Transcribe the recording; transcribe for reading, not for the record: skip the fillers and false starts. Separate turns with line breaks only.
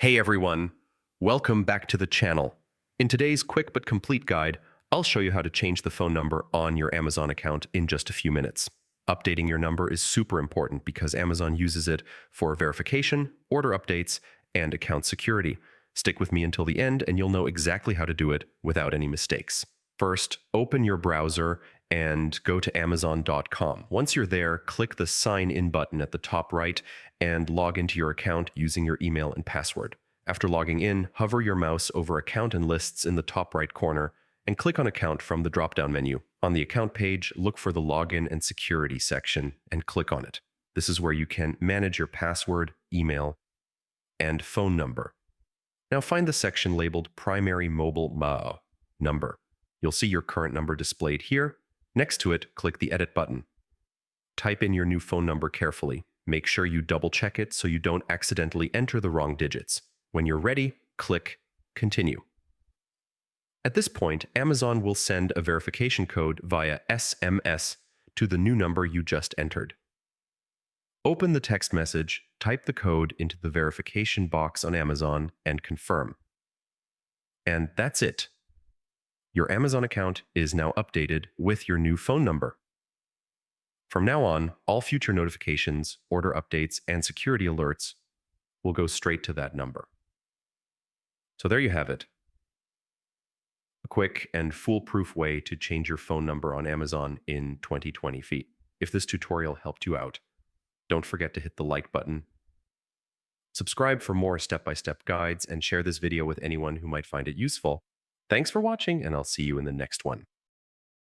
Hey everyone, welcome back to the channel. In today's quick but complete guide, I'll show you how to change the phone number on your Amazon account in just a few minutes. Updating your number is super important because Amazon uses it for verification, order updates, and account security. Stick with me until the end and you'll know exactly how to do it without any mistakes. First, open your browser and go to Amazon.com. Once you're there, click the Sign In button at the top right and log into your account using your email and password. After logging in, hover your mouse over Account and Lists in the top right corner and click on Account from the drop-down menu. On the Account page, look for the Login and Security section and click on it. This is where you can manage your password, email, and phone number. Now find the section labeled Primary Mobile Number. You'll see your current number displayed here. Next to it, click the Edit button. Type in your new phone number carefully. Make sure you double-check it so you don't accidentally enter the wrong digits. When you're ready, click Continue. At this point, Amazon will send a verification code via SMS to the new number you just entered. Open the text message, type the code into the verification box on Amazon, and confirm. And that's it. Your Amazon account is now updated with your new phone number. From now on, all future notifications, order updates, and security alerts will go straight to that number. So there you have it. A quick and foolproof way to change your phone number on Amazon in 2020 feet. If this tutorial helped you out, don't forget to hit the like button. Subscribe for more step-by-step guides and share this video with anyone who might find it useful. Thanks for watching, and I'll see you in the next one.